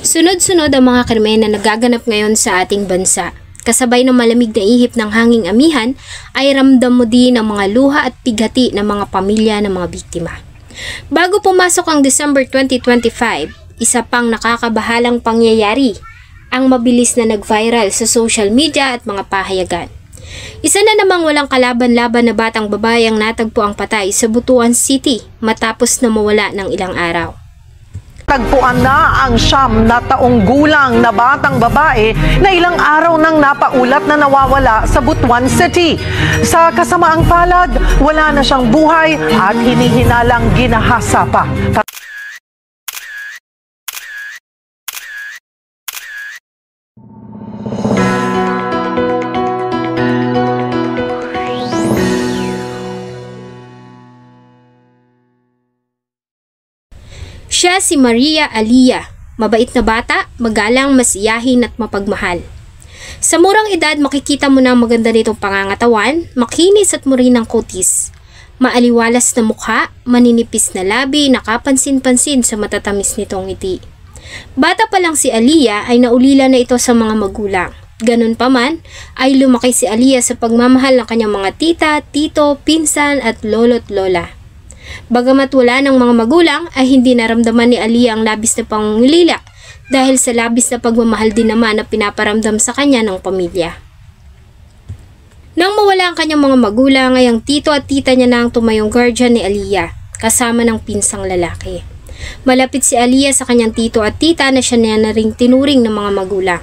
Sunod-sunod ang mga krimen na nagaganap ngayon sa ating bansa. Kasabay ng malamig na ihip ng hanging amihan ay ramdam mo din ang mga luha at pighati ng mga pamilya ng mga biktima. Bago pumasok ang December 2025, isa pang nakakabahalang pangyayari ang mabilis na nag-viral sa social media at mga pahayagan. Isa na namang walang kalaban-laban na batang babae ang natagpo ang patay sa Butuan City matapos na mawala ng ilang araw. Tagpuan na ang 9 na taong gulang na batang babae na ilang araw nang napaulat na nawawala sa Butuan City. Sa kasamaang palad, wala na siyang buhay at hinihinalang ginahasa pa. Siya si Maria Alia, mabait na bata, magalang, masiyahin at mapagmahal. Sa murang edad makikita mo na ang maganda nitong pangangatawan, makinis at murinang kutis. Maaliwalas na mukha, maninipis na labi, nakapansin-pansin sa matatamis nitong ngiti. Bata pa lang si Alia ay naulila na ito sa mga magulang. Ganun pa man, ay lumaki si Alia sa pagmamahal ng kanyang mga tita, tito, pinsan at lolo't lola. Bagamat wala ng mga magulang ay hindi naramdaman ni Alia ang labis na pangungilila dahil sa labis na pagmamahal din naman na pinaparamdam sa kanya ng pamilya. Nang mawala ang kanyang mga magulang ay ang tito at tita niya na ang tumayong guardian ni Alia kasama ng pinsang lalaki. Malapit si Alia sa kanyang tito at tita na siya na ring tinuring ng mga magulang.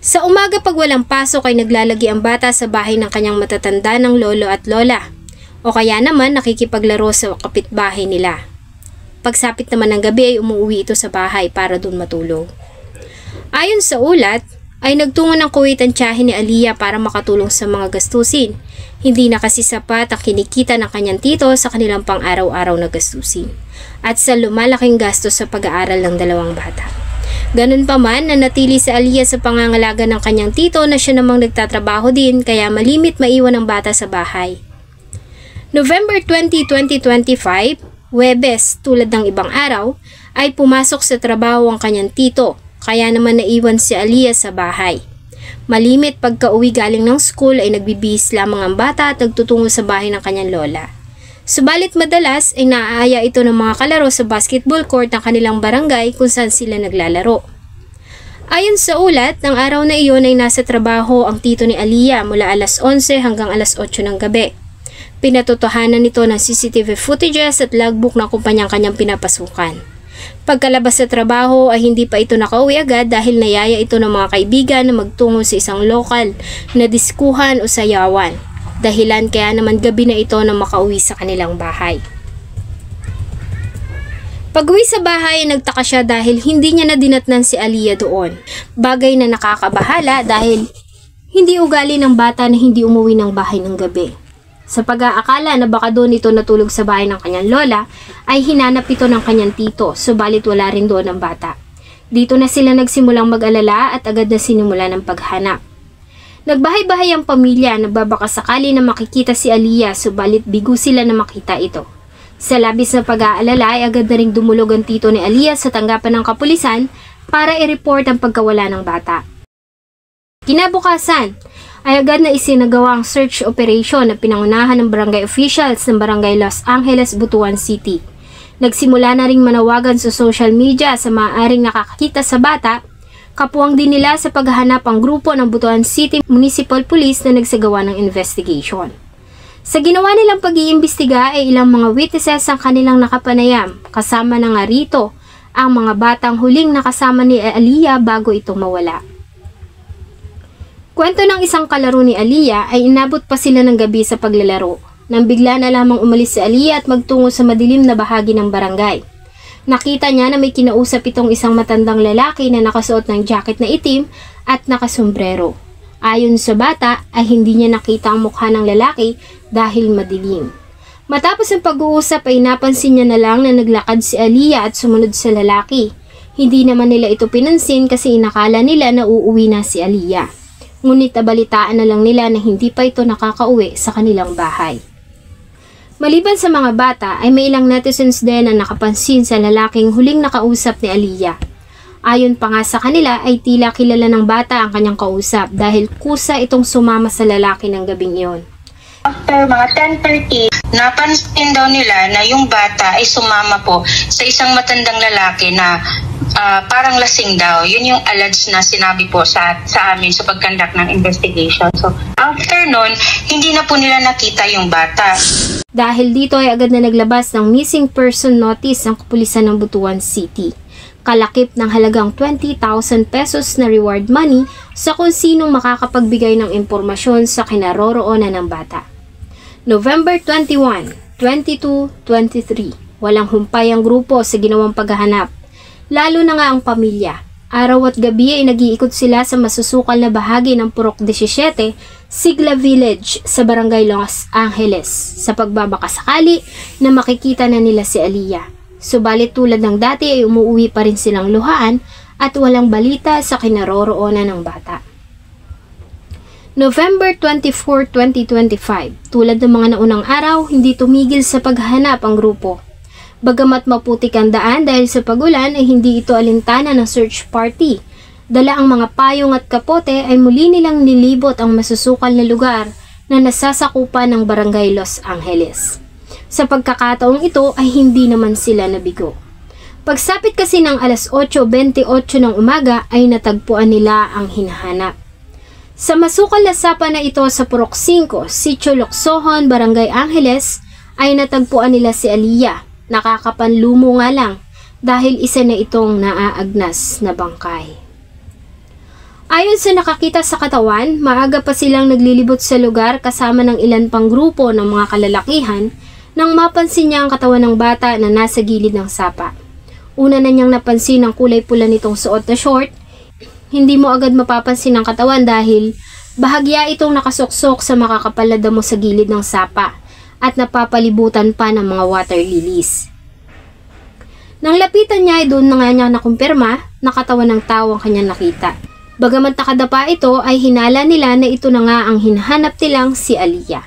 Sa umaga pag walang pasok ay naglalagi ang bata sa bahay ng kanyang matatanda ng lolo at lola. O kaya naman nakikipaglaro sa kapitbahay nila. Pagsapit naman ng gabi ay umuwi ito sa bahay para doon matulog. Ayon sa ulat, ay nagtungo ng Kuwait ang tiyahin ni Alia para makatulong sa mga gastusin. Hindi na kasi sapat ang kinikita ng kanyang tito sa kanilang pang-araw-araw na gastusin. At sa lumalaking gastos sa pag-aaral ng dalawang bata. Ganun pa man, nanatili si Alia sa pangangalaga ng kanyang tito na siya namang nagtatrabaho din kaya malimit maiwan ang bata sa bahay. November 20, 2025, Huwebes, tulad ng ibang araw, ay pumasok sa trabaho ang kanyang tito, kaya naman naiwan si Alia sa bahay. Malimit pagka-uwi galing ng school ay nagbibihis lamang ang bata at nagtutungo sa bahay ng kanyang lola. Subalit madalas ay naaaya ito ng mga kalaro sa basketball court ng kanilang barangay kung saan sila naglalaro. Ayon sa ulat, ng araw na iyon ay nasa trabaho ang tito ni Alia mula alas 11 hanggang alas 8 ng gabi. Pinatotohanan nito ng CCTV footages at logbook ng kumpanyang kanyang pinapasukan. Pagkalabas sa trabaho ay hindi pa ito nakauwi agad dahil nayaya ito ng mga kaibigan na magtungo sa isang lokal na diskuhan o sayawan. Dahilan kaya naman gabi na ito na makauwi sa kanilang bahay. Pag-uwi sa bahay, nagtaka siya dahil hindi niya na dinatnan si Alia doon. Bagay na nakakabahala dahil hindi ugali ng bata na hindi umuwi ng bahay ng gabi. Sa pag-aakala na baka doon ito natulog sa bahay ng kanyang lola, ay hinanap ito ng kanyang tito, subalit wala rin doon ang bata. Dito na sila nagsimulang mag-alala at agad na sinimula ng paghanap. Nagbahay-bahay ang pamilya, nagbabaka sakali na makikita si Alia, subalit bigo sila na makita ito. Sa labis na pag-aalala ay agad na ring dumulog ang tito ni Alia sa tanggapan ng kapulisan para i-report ang pagkawala ng bata. Kinabukasan, ay agad na isinagawa ang search operation na pinangunahan ng barangay officials ng barangay Los Angeles, Butuan City. Nagsimula na ring manawagan sa social media sa maaaring nakakakita sa bata, kapuwang din nila sa paghahanap ang grupo ng Butuan City Municipal Police na nagsagawa ng investigation. Sa ginawa nilang pag-iimbestiga ay ilang mga witnesses ang kanilang nakapanayam, kasama na nga rito ang mga batang huling nakasama ni Alia bago ito mawala. Kwento ng isang kalaro ni Alia ay inabot pa sila ng gabi sa paglalaro, nang bigla na lamang umalis si Alia at magtungo sa madilim na bahagi ng barangay. Nakita niya na may kinausap itong isang matandang lalaki na nakasuot ng jacket na itim at nakasombrero. Ayon sa bata ay hindi niya nakita ang mukha ng lalaki dahil madilim. Matapos ang pag-uusap ay napansin niya na lang na naglakad si Alia at sumunod sa lalaki. Hindi naman nila ito pinansin kasi inakala nila na uuwi na si Alia. Ngunit nabalitaan na lang nila na hindi pa ito nakakauwi sa kanilang bahay. Maliban sa mga bata ay may ilang netizens din na nakapansin sa lalaking huling nakausap ni Alia. Ayon pa nga sa kanila ay tila kilala ng bata ang kanyang kausap dahil kusa itong sumama sa lalaki ng gabing iyon. After mga 10:30, napansin daw nila na yung bata ay sumama po sa isang matandang lalaki na parang lasing daw. Yun yung alleged na sinabi po sa amin sa pag-conduct ng investigation. So, after nun, hindi na po nila nakita yung bata. Dahil dito ay agad na naglabas ng missing person notice ang kapulisan ng Butuan City. Kalakip ng halagang 20,000 pesos na reward money sa kung sinong makakapagbigay ng impormasyon sa kinaroroonan ng bata. November 21, 22, 23. Walang humpay ang grupo sa ginawang paghahanap. Lalo na nga ang pamilya. Araw at gabi ay nag-iikot sila sa masusukal na bahagi ng Purok 17, Sigla Village sa Barangay Los Angeles sa pagbabakasakali na makikita na nila si Aliyah. Subalit tulad ng dati ay umuwi pa rin silang luhaan at walang balita sa kinaroroonan ng bata. November 24, 2025. Tulad ng mga naunang araw, hindi tumigil sa paghahanap ang grupo. Bagamat maputik ang daan dahil sa pagulan ay hindi ito alintana ng search party. Dala ang mga payong at kapote ay muli nilang nilibot ang masusukal na lugar na nasasakupan ng Barangay Los Angeles. Sa pagkakataong ito ay hindi naman sila nabigo. Pagsapit kasi ng alas 8:28 ng umaga ay natagpuan nila ang hinahanap. Sa masukal na sapa na ito sa Purok 5, Sitio Locsohon, Barangay Angeles ay natagpuan nila si Aliyah. Nakakapanlumo nga lang dahil isa na itong naaagnas na bangkay. Ayon sa nakakita sa katawan, maaga pa silang naglilibot sa lugar kasama ng ilan pang grupo ng mga kalalakihan nang mapansin niya ang katawan ng bata na nasa gilid ng sapa. Una na niyang napansin ang kulay pula nitong suot na short. Hindi mo agad mapapansin ang katawan dahil bahagya itong nakasuksok sa makakapal na damo sa gilid ng sapa at napapalibutan pa ng mga water lilies. Nang lapitan niya ay doon na nga niya nakumpirma na katawan ng tao ang kanyang nakita. Bagamat nakadapa ito ay hinala nila na ito na nga ang hinahanap nilang si Aliyah.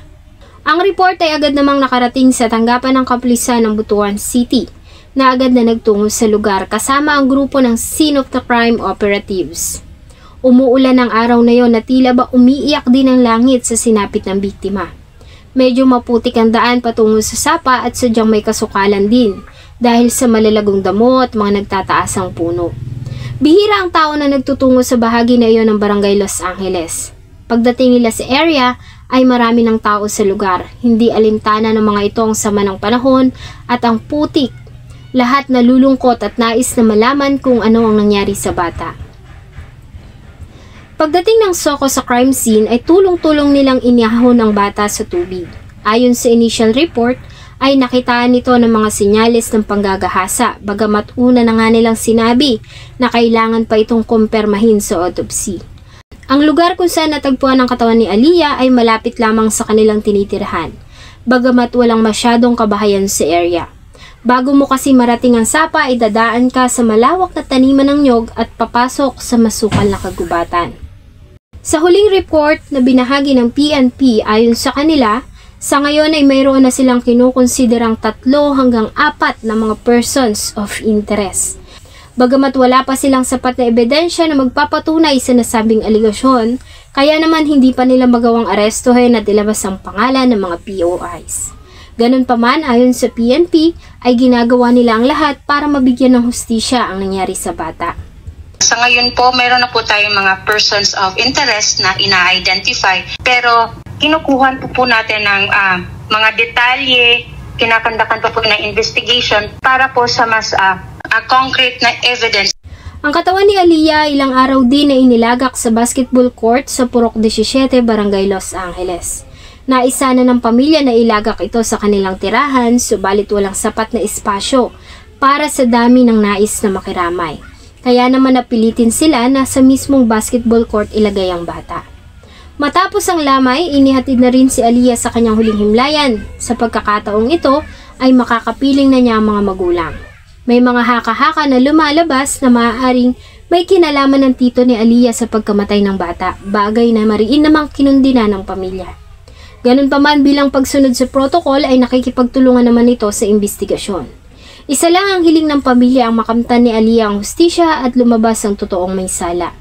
Ang report ay agad namang nakarating sa tanggapan ng kapulisan ng Butuan City na agad na nagtungo sa lugar kasama ang grupo ng Scene of the Crime Operatives. Umuulan ang araw na yon na tila ba umiiyak din ang langit sa sinapit ng biktima. Medyo maputik ang daan patungo sa sapa at sadyang may kasukalan din dahil sa malalagong damo at mga nagtataasang puno. Bihira ang tao na nagtutungo sa bahagi na iyon ng Barangay Los Angeles. Pagdating nila sa area ay marami ng tao sa lugar. Hindi alintana ng mga ito ang sama ng panahon at ang putik. Lahat nalulungkot at nais na malaman kung ano ang nangyari sa bata. Pagdating ng Soko sa crime scene ay tulong-tulong nilang inihahon ang bata sa tubig. Ayon sa initial report ay nakitaan nito ng mga senyales ng panggagahasa bagamat una na nga nilang sinabi na kailangan pa itong kumpirmahin sa autopsy. Ang lugar kung saan natagpuan ang katawan ni Aliyah ay malapit lamang sa kanilang tinitirahan bagamat walang masyadong kabahayan sa area. Bago mo kasi marating ang sapa ay dadaan ka sa malawak na taniman ng nyog at papasok sa masukal na kagubatan. Sa huling report na binahagi ng PNP ayon sa kanila, sa ngayon ay mayroon na silang kinukonsiderang 3 hanggang 4 na mga persons of interest. Bagamat wala pa silang sapat na ebidensya na magpapatunay sa nasabing aligasyon, kaya naman hindi pa nila magawang arestuhin at ilabas ang pangalan ng mga POIs. Ganun pa man, ayon sa PNP, ay ginagawa nila ang lahat para mabigyan ng hustisya ang nangyari sa bata. Sa ngayon po, mayroon na po tayong mga persons of interest na ina-identify. Pero kinukuhan po natin ng mga detalye, kinakandakan pa po ng investigation para po sa mas concrete na evidence. Ang katawan ni Aliyah ilang araw din na inilagak sa basketball court sa Purok 17, Barangay Los Angeles. Naisa na ng pamilya na ilagak ito sa kanilang tirahan, subalit walang sapat na espasyo para sa dami ng nais na makiramay. Kaya naman napilitin sila na sa mismong basketball court ilagay ang bata. Matapos ang lamay, inihatid na rin si Aliyah sa kanyang huling himlayan. Sa pagkakataong ito ay makakapiling na niya ang mga magulang. May mga haka-haka na lumalabas na maaaring may kinalaman ng tito ni Aliyah sa pagkamatay ng bata, bagay na mariin namang kinundina ng pamilya. Ganun pa man bilang pagsunod sa protocol ay nakikipagtulungan naman ito sa investigasyon. Isa lang ang hiling ng pamilya ang makamtan ni Aliyah ang hustisya at lumabas ang totoong may sala.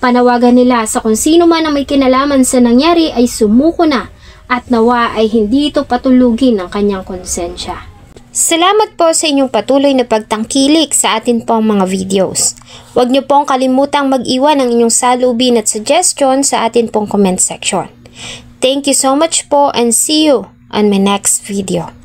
Panawagan nila sa kung sino man ang may kinalaman sa nangyari ay sumuko na at nawa ay hindi ito patulugin ng kanyang konsensya. Salamat po sa inyong patuloy na pagtangkilik sa atin pong mga videos. Huwag niyo pong kalimutang mag-iwan ng inyong salubin at suggestion sa atin pong comment section. Thank you so much po and see you on my next video.